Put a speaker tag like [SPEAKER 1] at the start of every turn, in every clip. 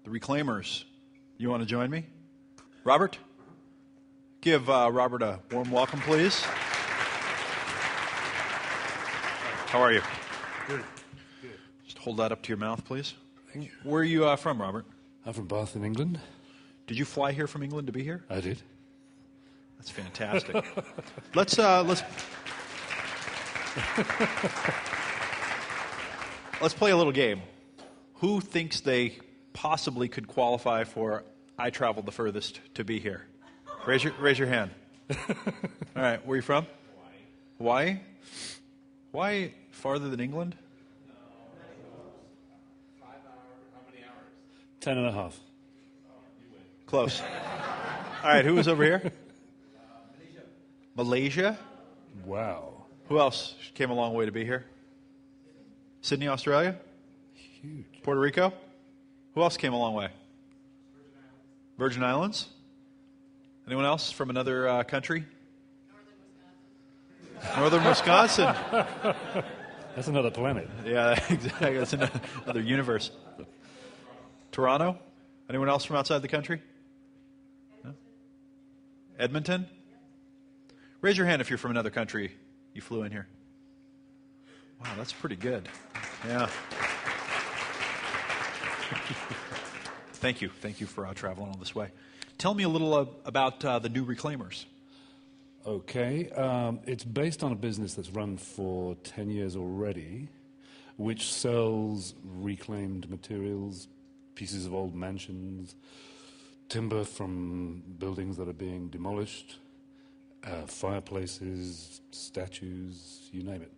[SPEAKER 1] the Reclaimers. You want to join me? Robert? Give Robert a warm welcome, please. How are you?
[SPEAKER 2] Good. Good.
[SPEAKER 1] Just hold that up to your mouth, please.
[SPEAKER 2] Thank you.
[SPEAKER 1] Where are you from, Robert?
[SPEAKER 2] I'm from Bath in England.
[SPEAKER 1] Did you fly here from England to be here?
[SPEAKER 2] I did.
[SPEAKER 1] That's fantastic. Let's play a little game. Who thinks they possibly could qualify for I traveled the furthest to be here? Raise your hand. All right, where are you from? Hawaii. Hawaii farther than England?
[SPEAKER 3] 5 hours. How many hours?
[SPEAKER 2] 10 and a half.
[SPEAKER 1] Close. All right, who was over here? Malaysia.
[SPEAKER 2] Wow.
[SPEAKER 1] Who else came a long way to be here? Sydney, Australia?
[SPEAKER 2] Huge.
[SPEAKER 1] Puerto Rico? Who else came a long way? Virgin Islands? Anyone else from another country? Northern Wisconsin.
[SPEAKER 2] That's another planet.
[SPEAKER 1] Yeah, exactly. That's another universe. Toronto? Anyone else from outside the country? No? Edmonton? Raise your hand if you're from another country. You flew in here. Wow, that's pretty good. Yeah. Thank you. Thank you for traveling all this way. Tell me a little about the new Reclaimers.
[SPEAKER 2] Okay. It's based on a business that's run for 10 years already, which sells reclaimed materials, pieces of old mansions, timber from buildings that are being demolished, fireplaces, statues, you name it.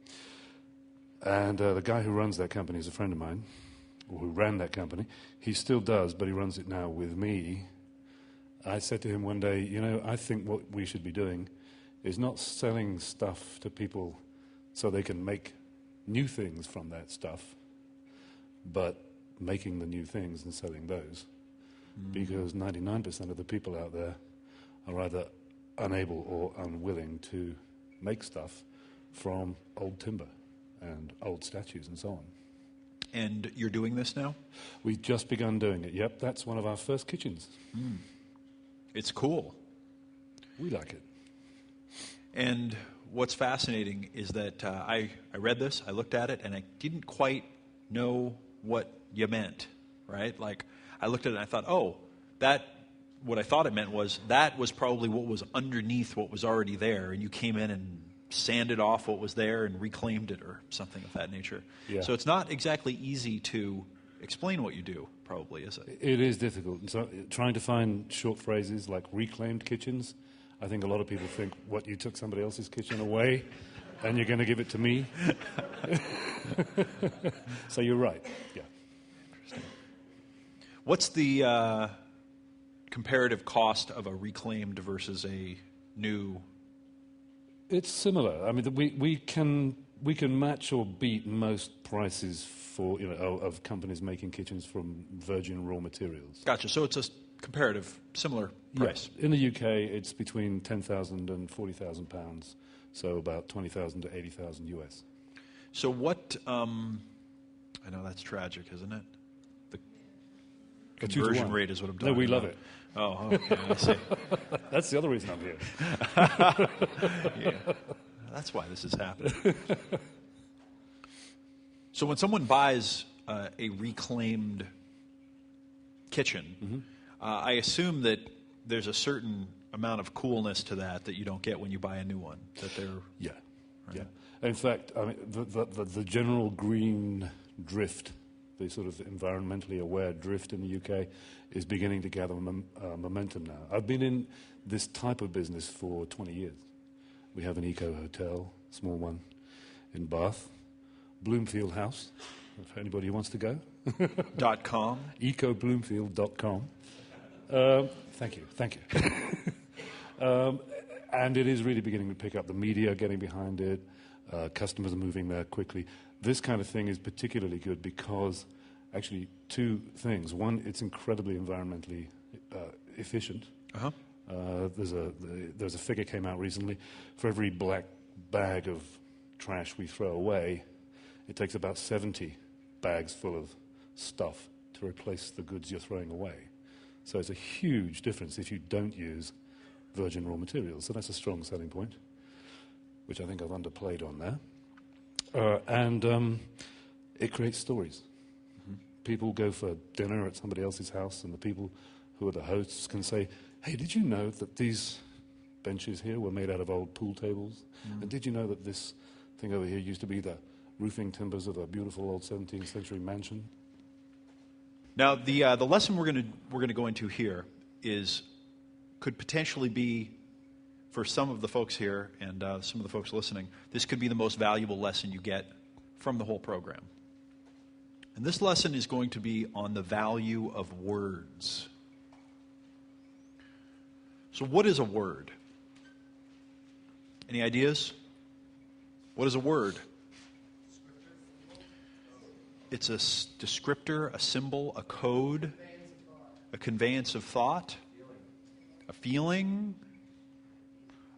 [SPEAKER 2] And the guy who runs that company is a friend of mine, or who ran that company. He still does, but he runs it now with me. I said to him one day, you know, I think what we should be doing is not selling stuff to people so they can make new things from that stuff, but making the new things and selling those. Because 99% of the people out there are either unable or unwilling to make stuff from old timber and old statues and so on.
[SPEAKER 1] And you're doing this now?
[SPEAKER 2] We've just begun doing it. Yep, that's one of our first kitchens.
[SPEAKER 1] It's cool.
[SPEAKER 2] We like it.
[SPEAKER 1] And what's fascinating is that I read this, I looked at it, and I didn't quite know what you meant, right? Like, I looked at it and I thought, oh, what I thought it meant was that was probably what was underneath what was already there, and you came in and sanded off what was there and reclaimed it or something of that nature.
[SPEAKER 2] Yeah.
[SPEAKER 1] So it's not exactly easy to explain what you do, probably, is it?
[SPEAKER 2] It is difficult. And so trying to find short phrases like reclaimed kitchens, I think a lot of people think, what, you took somebody else's kitchen away and you're going to give it to me? So you're right, yeah.
[SPEAKER 1] Interesting. What's the comparative cost of a reclaimed versus a new?
[SPEAKER 2] It's similar. I mean, we can match or beat most prices for of companies making kitchens from virgin raw materials.
[SPEAKER 1] Gotcha. So it's a comparative similar price.
[SPEAKER 2] Yes. In the UK, it's between £10,000 and £40,000, so about 20,000 to 80,000 US.
[SPEAKER 1] So what? I know that's tragic, isn't it? The conversion rate is what I'm talking about.
[SPEAKER 2] No, we love it.
[SPEAKER 1] Oh, okay, I see.
[SPEAKER 2] That's the other reason I'm here.
[SPEAKER 1] Yeah, that's why this is happening. So when someone buys a reclaimed kitchen, I assume that there's a certain amount of coolness to that you don't get when you buy a new one. That they're
[SPEAKER 2] Yeah,
[SPEAKER 1] right?
[SPEAKER 2] yeah. In fact, I mean, the general green drift, the sort of environmentally aware drift in the UK, is beginning to gather momentum now. I've been in this type of business for 20 years. We have an eco hotel, small one, in Bath, Bloomfield House, if anybody wants to go.
[SPEAKER 1] .com.
[SPEAKER 2] ecobloomfield.com. Thank you. And it is really beginning to pick up. The media are getting behind it. Customers are moving there quickly. This kind of thing is particularly good because, actually, two things. One, it's incredibly environmentally efficient.
[SPEAKER 1] Uh-huh.
[SPEAKER 2] There's a figure came out recently. For every black bag of trash we throw away, it takes about 70 bags full of stuff to replace the goods you're throwing away. So it's a huge difference if you don't use virgin raw materials. So that's a strong selling point, which I think I've underplayed on there. And it creates stories. Mm-hmm. People go for dinner at somebody else's house, and the people who are the hosts can say, hey, did you know that these benches here were made out of old pool tables? Mm. And did you know that this thing over here used to be the roofing timbers of a beautiful old 17th century mansion?
[SPEAKER 1] Now, the lesson we're going to go into here could potentially be, for some of the folks here and some of the folks listening, this could be the most valuable lesson you get from the whole program. And this lesson is going to be on the value of words. So what is a word? Any ideas? What is a word? It's a descriptor, a symbol, a code, a conveyance of thought, a feeling,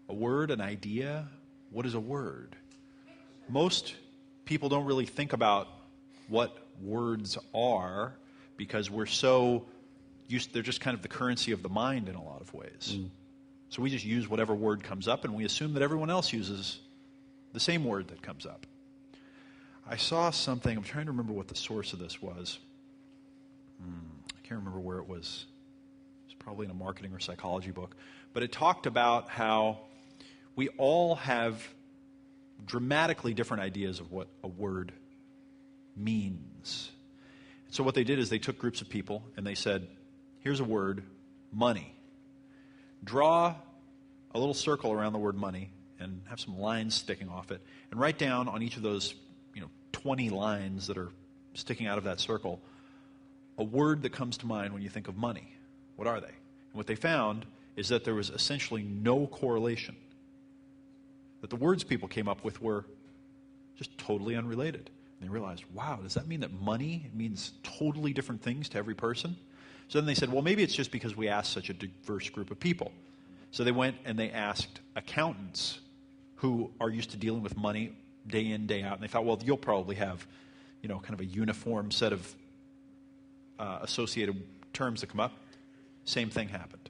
[SPEAKER 1] a word, an idea. What is a word? Most people don't really think about what words are because we're so used, they're just kind of the currency of the mind in a lot of ways. Mm. So we just use whatever word comes up and we assume that everyone else uses the same word that comes up. I saw something, I'm trying to remember what the source of this was. I can't remember where it was. It's probably in a marketing or psychology book. But it talked about how we all have dramatically different ideas of what a word means. So what they did is they took groups of people and they said, here's a word, money. Draw a little circle around the word money and have some lines sticking off it, and write down on each of those 20 lines that are sticking out of that circle a word that comes to mind when you think of money. What are they? And what they found is that there was essentially no correlation. That the words people came up with were just totally unrelated. And they realized, wow, does that mean that money means totally different things to every person? So then they said, well, maybe it's just because we asked such a diverse group of people. So they went and they asked accountants who are used to dealing with money day in, day out. And they thought, well, you'll probably have, kind of a uniform set of associated terms that come up. Same thing happened.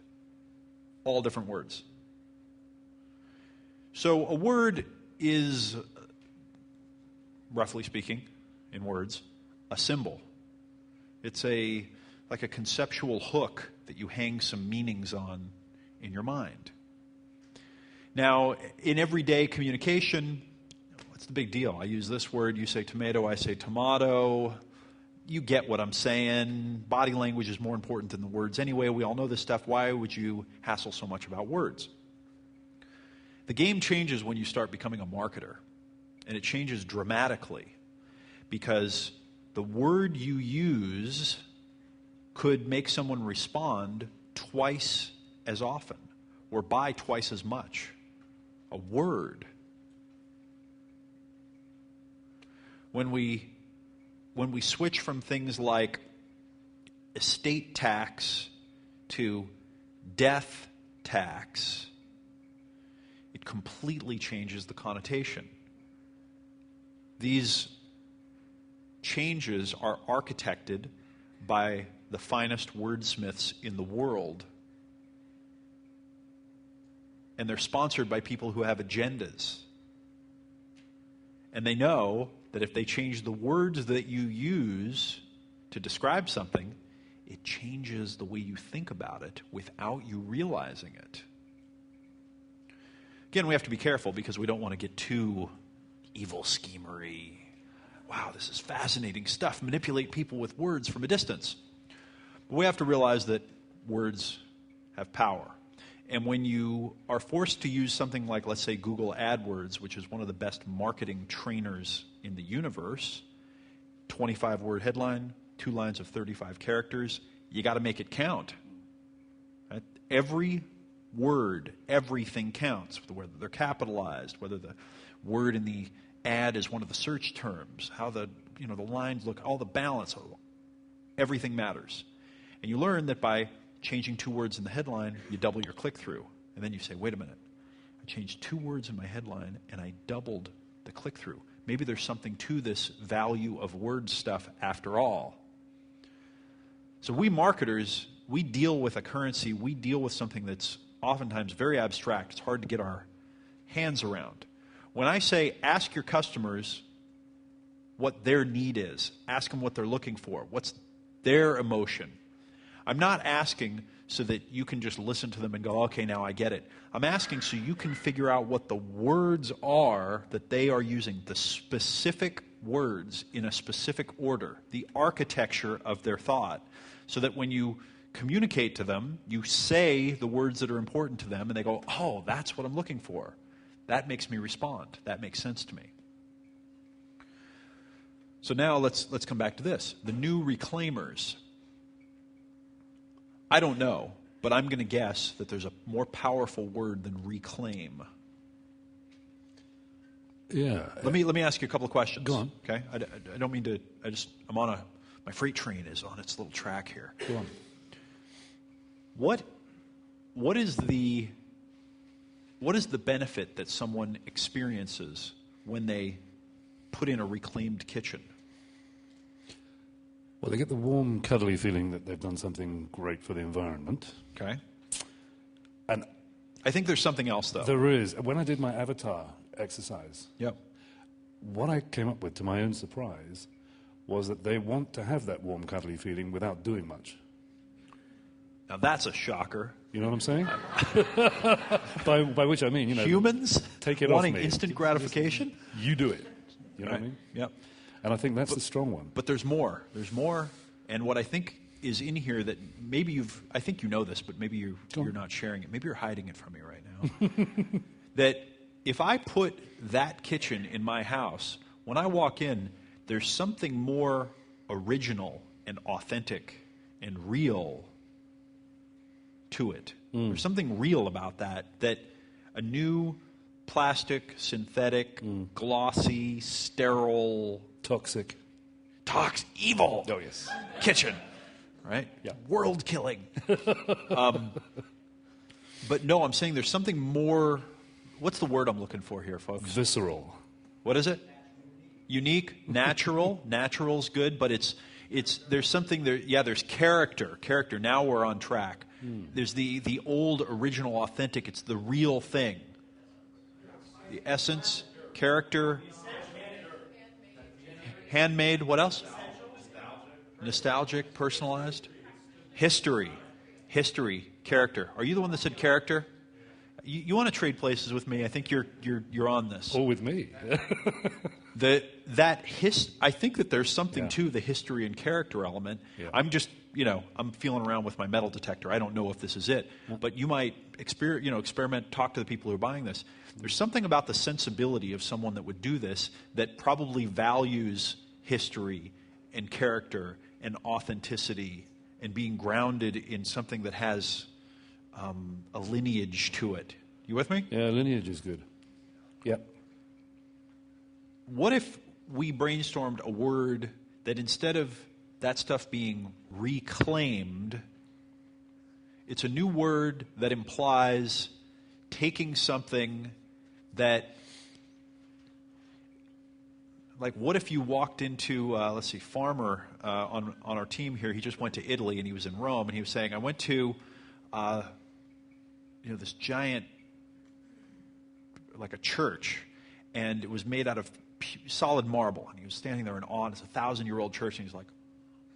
[SPEAKER 1] All different words. So a word is, roughly speaking, in words, a symbol. It's like a conceptual hook that you hang some meanings on in your mind. Now, in everyday communication, what's the big deal? I use this word, you say tomato, I say tomato. You get what I'm saying. Body language is more important than the words anyway. We all know this stuff. Why would you hassle so much about words? The game changes when you start becoming a marketer. And it changes dramatically because the word you use could make someone respond twice as often or buy twice as much. A word. When we switch from things like estate tax to death tax, it completely changes the connotation. These changes are architected by the finest wordsmiths in the world. And they're sponsored by people who have agendas. And they know that if they change the words that you use to describe something, it changes the way you think about it without you realizing it. Again, we have to be careful because we don't want to get too evil schemery. Wow, this is fascinating stuff. Manipulate people with words from a distance. But we have to realize that words have power. And when you are forced to use something like, let's say, Google AdWords, which is one of the best marketing trainers in the universe, 25-word headline, 2 lines of 35 characters, you got to make it count. Right? Every word, everything counts, whether they're capitalized, whether the word in the ad is one of the search terms, how the lines look, all the balance, everything matters. And you learn that by changing 2 words in the headline, you double your click-through. And then you say, wait a minute, I changed 2 words in my headline and I doubled the click-through. Maybe there's something to this value of word stuff after all. So we marketers, we deal with a currency, we deal with something that's oftentimes very abstract. It's hard to get our hands around. When I say ask your customers what their need is, ask them what they're looking for, what's their emotion, I'm not asking so that you can just listen to them and go, okay, now I get it. I'm asking so you can figure out what the words are that they are using, the specific words in a specific order, the architecture of their thought, so that when you communicate to them, you say the words that are important to them, and they go, oh, that's what I'm looking for. That makes me respond. That makes sense to me. So now let's come back to this. The new reclaimers. I don't know, but I'm going to guess that there's a more powerful word than reclaim.
[SPEAKER 2] Yeah.
[SPEAKER 1] Let me ask you a couple of questions.
[SPEAKER 2] Go on.
[SPEAKER 1] Okay? I don't mean to, my freight train is on its little track here.
[SPEAKER 2] Go on.
[SPEAKER 1] What is the benefit that someone experiences when they put in a reclaimed kitchen?
[SPEAKER 2] Well, they get the warm, cuddly feeling that they've done something great for the environment.
[SPEAKER 1] Okay.
[SPEAKER 2] And
[SPEAKER 1] I think there's something else, though.
[SPEAKER 2] there is. When I did my avatar exercise,
[SPEAKER 1] Yep.
[SPEAKER 2] what I came up with, to my own surprise, was that they want to have that warm, cuddly feeling without doing much.
[SPEAKER 1] Now that's a shocker.
[SPEAKER 2] You know what I'm saying? by which I mean,
[SPEAKER 1] Humans
[SPEAKER 2] take it off
[SPEAKER 1] wanting
[SPEAKER 2] me.
[SPEAKER 1] instant gratification?
[SPEAKER 2] You do it. You know what I mean?
[SPEAKER 1] Yep.
[SPEAKER 2] And I think that's the strong one.
[SPEAKER 1] But there's more. There's more. And what I think is in here that maybe I think you know this, but maybe you're not sharing it. Maybe you're hiding it from me right now. That if I put that kitchen in my house, when I walk in, there's something more original and authentic and real to it. There's something real about that a new plastic, synthetic, glossy, sterile,
[SPEAKER 2] Toxic.
[SPEAKER 1] evil
[SPEAKER 2] Oh, yes.
[SPEAKER 1] kitchen, right?
[SPEAKER 2] Yeah.
[SPEAKER 1] World killing. But no, I'm saying there's something more. What's the word I'm looking for here, folks?
[SPEAKER 2] Visceral.
[SPEAKER 1] What is it? Unique, natural. Natural's good, but there's something there. Yeah, there's character. Character. Now we're on track. There's the old, original, authentic. It's the real thing. The essence, character, handmade. What else? Nostalgic, personalized. History, character. Are you the one that said character? You want to trade places with me? I think you're on this.
[SPEAKER 2] Or with me.
[SPEAKER 1] I think that there's something to the history and character element.
[SPEAKER 2] Yeah.
[SPEAKER 1] I'm just, I'm feeling around with my metal detector. I don't know if this is it, but you might experiment, talk to the people who are buying this. There's something about the sensibility of someone that would do this that probably values history and character and authenticity and being grounded in something that has a lineage to it. You with me?
[SPEAKER 2] Yeah, lineage is good. Yep.
[SPEAKER 1] What if we brainstormed a word that instead of that stuff being reclaimed, it's a new word that implies taking something that, like, what if you walked into, Farmer on our team here, he just went to Italy and he was in Rome, and he was saying, I went to, this giant, like a church, and it was made out of solid marble, and he was standing there in awe. It's a 1,000-year-old church, and he's like,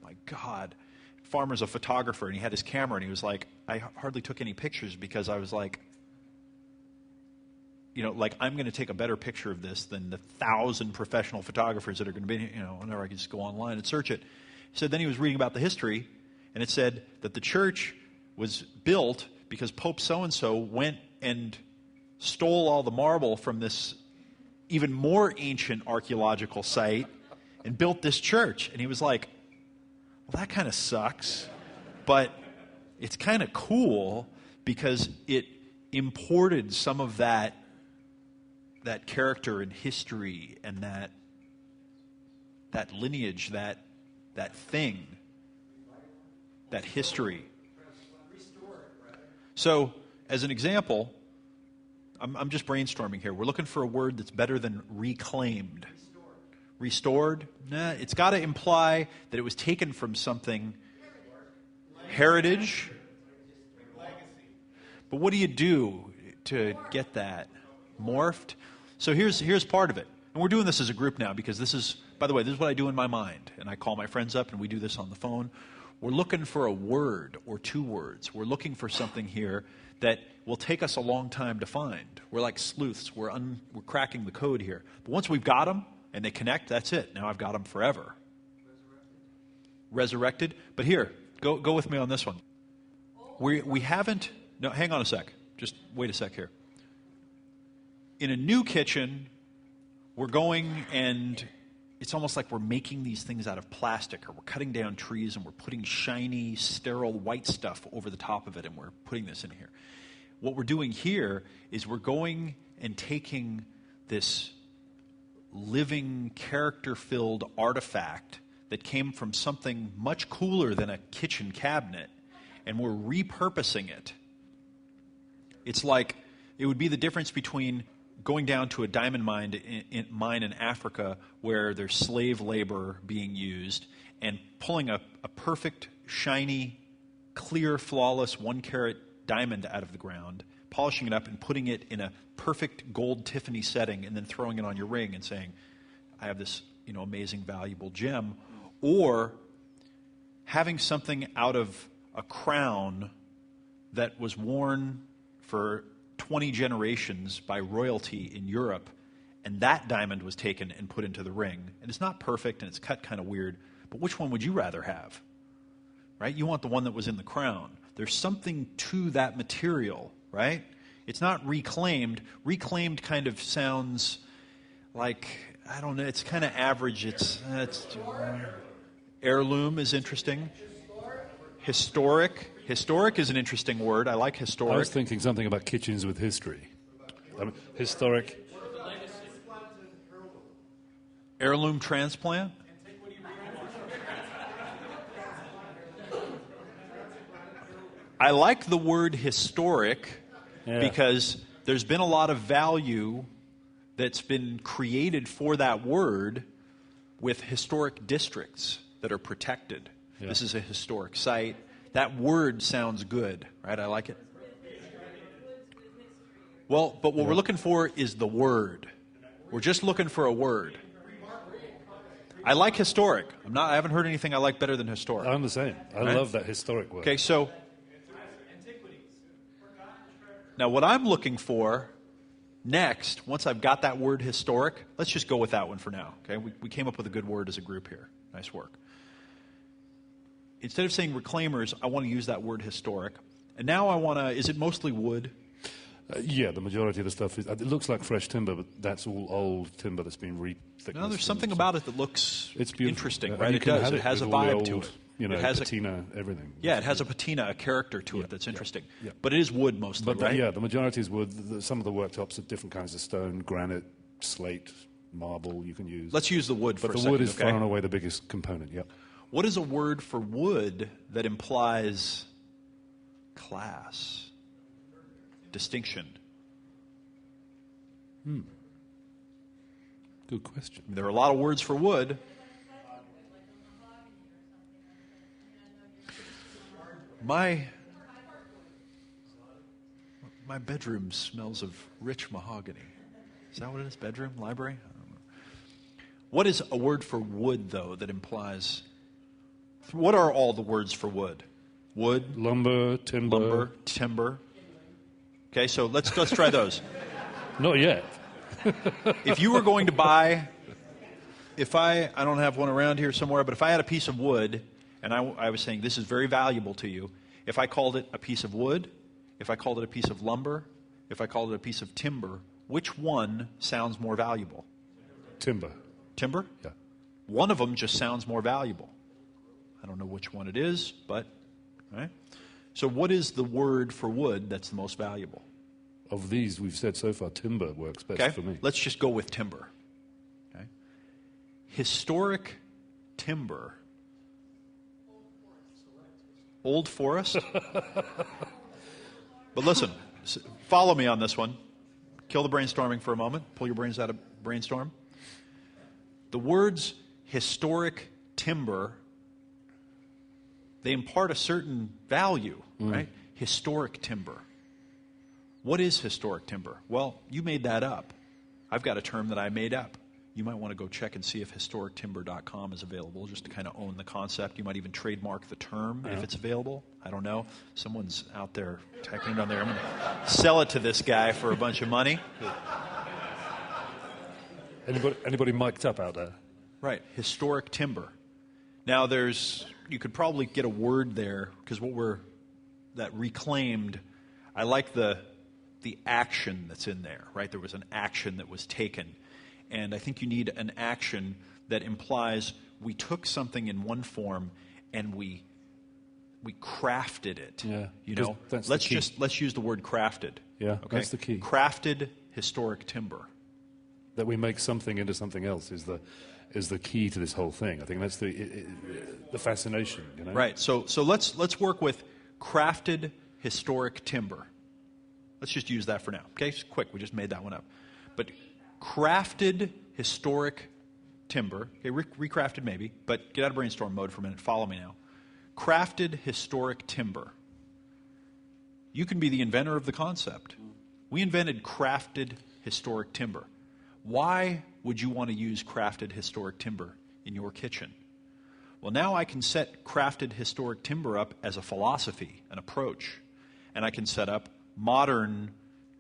[SPEAKER 1] my God. Farmer's a photographer, and he had his camera, and he was like, I hardly took any pictures because I was like, I'm going to take a better picture of this than the 1,000 professional photographers that are going to be, whenever I can just go online and search it. He said then he was reading about the history, and it said that the church was built because Pope so-and-so went and stole all the marble from this even more ancient archaeological site and built this church. And he was like, well, that kind of sucks, but it's kind of cool because it imported some of that character and history and that lineage, that thing, that history. So, as an example, I'm just brainstorming here. We're looking for a word that's better than reclaimed. Restored? Nah, it's got to imply that it was taken from something. heritage. But what do you do to get that morphed? So here's part of it. And we're doing this as a group now because this is, by the way, this is what I do in my mind. And I call my friends up and we do this on the phone. We're looking for a word or two words. We're looking for something here that will take us a long time to find. We're like sleuths. We're cracking the code here. But once we've got them and they connect, that's it. Now I've got them forever. Resurrected. But here, go with me on this one. We haven't... No, hang on a sec. Just wait a sec here. In a new kitchen, we're going and it's almost like we're making these things out of plastic, or we're cutting down trees and we're putting shiny, sterile white stuff over the top of it and we're putting this in here. What we're doing here is we're going and taking this living, character-filled artifact that came from something much cooler than a kitchen cabinet, and we're repurposing it. It's like, it would be the difference between going down to a diamond mine in Africa where there's slave labor being used and pulling a perfect, shiny, clear, flawless 1-carat diamond out of the ground, polishing it up and putting it in a perfect gold Tiffany setting and then throwing it on your ring and saying, I have this amazing, valuable gem. Or having something out of a crown that was worn for 20 generations by royalty in Europe, and that diamond was taken and put into the ring. And it's not perfect and it's cut kind of weird, but which one would you rather have? Right? You want the one that was in the crown. There's something to that material, right? It's not reclaimed. Reclaimed kind of sounds like, I don't know, it's kind of average. It's heirloom is interesting. Historic. Historic is an interesting word. I like historic.
[SPEAKER 2] I was thinking something about kitchens with history. Historic.
[SPEAKER 1] Heirloom transplant. I like the word historic because there's been a lot of value that's been created for that word with historic districts that are protected. Yeah. This is a historic site. That word sounds good, right? I like it. Well, but what we're looking for is the word. We're just looking for a word. I like historic. I haven't heard anything I like better than historic.
[SPEAKER 2] I'm the same. I love that historic word.
[SPEAKER 1] Okay, so now what I'm looking for next, once I've got that word historic, let's just go with that one for now. Okay, we came up with a good word as a group here. Nice work. Instead of saying reclaimers, I want to use that word historic. And now I want to, is it mostly wood?
[SPEAKER 2] Yeah, the majority of the stuff is, it looks like fresh timber, but that's all old timber that's been re-thicknessed.
[SPEAKER 1] No, there's something about it that looks interesting, right?
[SPEAKER 2] It
[SPEAKER 1] does. It has a vibe
[SPEAKER 2] old,
[SPEAKER 1] to it.
[SPEAKER 2] It has patina, everything.
[SPEAKER 1] Yeah, it has a patina, a character to it that's interesting. Yeah. But it is wood mostly,
[SPEAKER 2] but
[SPEAKER 1] right?
[SPEAKER 2] Yeah, the majority is wood. Some of the worktops are different kinds of stone, granite, slate, marble you can use.
[SPEAKER 1] Let's use the wood for a second.
[SPEAKER 2] But the wood is far and away the biggest component, yep.
[SPEAKER 1] What is a word for wood that implies class, distinction?
[SPEAKER 2] Good question.
[SPEAKER 1] There are a lot of words for wood. My bedroom smells of rich mahogany. Is that what it is? Bedroom? Library? I don't know. What is a word for wood, though, that implies... What are all the words for wood? Wood?
[SPEAKER 2] Lumber,
[SPEAKER 1] timber. Okay, so let's try those.
[SPEAKER 2] Not yet.
[SPEAKER 1] If you were going to buy... I don't have one around here somewhere, but if I had a piece of wood... And I was saying, this is very valuable to you. If I called it a piece of wood, if I called it a piece of lumber, if I called it a piece of timber, which one sounds more valuable?
[SPEAKER 2] Timber.
[SPEAKER 1] Timber?
[SPEAKER 2] Yeah.
[SPEAKER 1] One of them just sounds more valuable. I don't know which one it is, but, right? So what is the word for wood that's the most valuable?
[SPEAKER 2] Of these we've said so far, timber works best for me.
[SPEAKER 1] Let's just go with timber. Okay? Historic timber. Old forest? But listen, follow me on this one. Kill the brainstorming for a moment. Pull your brains out of brainstorm. The words historic timber they impart a certain value, right? Historic timber. What is historic timber? Well, you made that up. I've got a term that I made up. You might want to go check and see if historictimber.com is available, just to kind of own the concept. You might even trademark the term if it's available. I don't know. Someone's out there typing it on there. I'm going to sell it to this guy for a bunch of money.
[SPEAKER 2] Anybody mic'd up out there?
[SPEAKER 1] Right, historic timber. Now you could probably get a word there, because that reclaimed, I like the action that's in there, right? There was an action that was taken. And I think you need an action that implies we took something in one form and we crafted it.
[SPEAKER 2] Yeah,
[SPEAKER 1] you know, let's use the word crafted.
[SPEAKER 2] Yeah,
[SPEAKER 1] okay?
[SPEAKER 2] That's the key.
[SPEAKER 1] Crafted historic timber.
[SPEAKER 2] That we make something into something else is the key to this whole thing. I think that's the fascination. You know?
[SPEAKER 1] Right. So let's work with crafted historic timber. Let's just use that for now. Okay, it's quick. We just made that one up. But crafted historic timber. Okay, recrafted maybe, but get out of brainstorm mode for a minute. Follow me now. Crafted historic timber. You can be the inventor of the concept. We invented crafted historic timber. Why would you want to use crafted historic timber in your kitchen? Well, now I can set crafted historic timber up as a philosophy, an approach. And I can set up modern,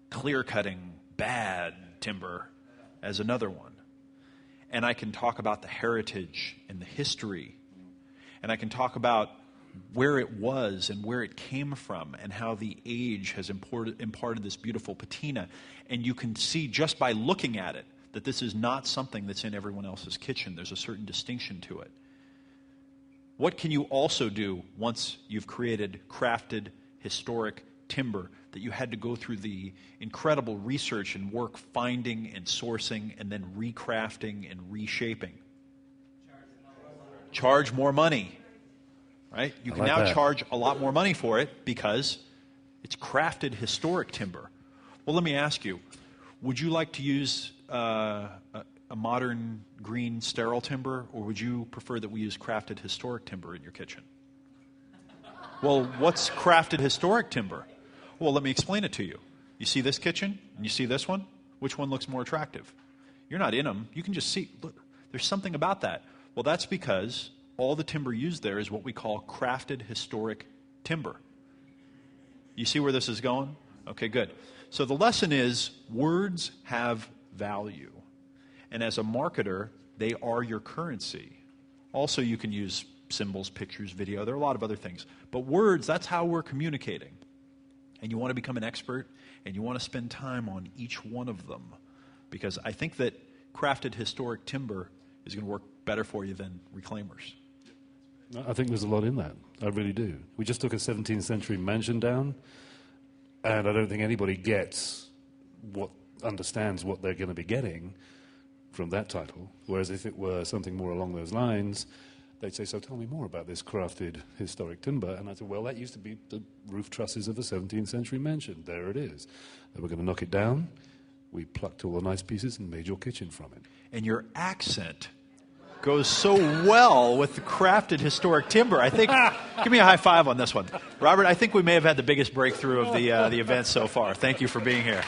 [SPEAKER 1] clear-cutting, bad timber as another one. And I can talk about the heritage and the history. And I can talk about where it was and where it came from and how the age has imparted this beautiful patina. And you can see just by looking at it that this is not something that's in everyone else's kitchen. There's a certain distinction to it. What can you also do once you've created crafted historic timber that you had to go through the incredible research and work finding and sourcing and then recrafting and reshaping? Charge more money. Right? You can now charge a lot more money for it because it's crafted historic timber. Well, let me ask you, would you like to use a modern green sterile timber, or would you prefer that we use crafted historic timber in your kitchen? Well, what's crafted historic timber? Well, let me explain it to you. You see this kitchen and you see this one? Which one looks more attractive? You're not in them. You can just see, look, there's something about that. Well, that's because all the timber used there is what we call crafted historic timber. You see where this is going? Okay, good. So the lesson is words have value. And as a marketer, they are your currency. Also, you can use symbols, pictures, video. There are a lot of other things. But words, that's how we're communicating. And you want to become an expert, and you want to spend time on each one of them. Because I think that crafted historic timber is going to work better for you than reclaimers.
[SPEAKER 2] I think there's a lot in that. I really do. We just took a 17th century mansion down, and I don't think anybody understands what they're going to be getting from that title. Whereas if it were something more along those lines, they'd say, so tell me more about this crafted historic timber. And I'd say, well, that used to be the roof trusses of a 17th century mansion. There it is. Then we're going to knock it down. We plucked all the nice pieces and made your kitchen from it. And
[SPEAKER 1] your accent goes so well with the crafted historic timber. I think, give me a high five on this one. Robert, I think we may have had the biggest breakthrough of the event so far. Thank you for being here.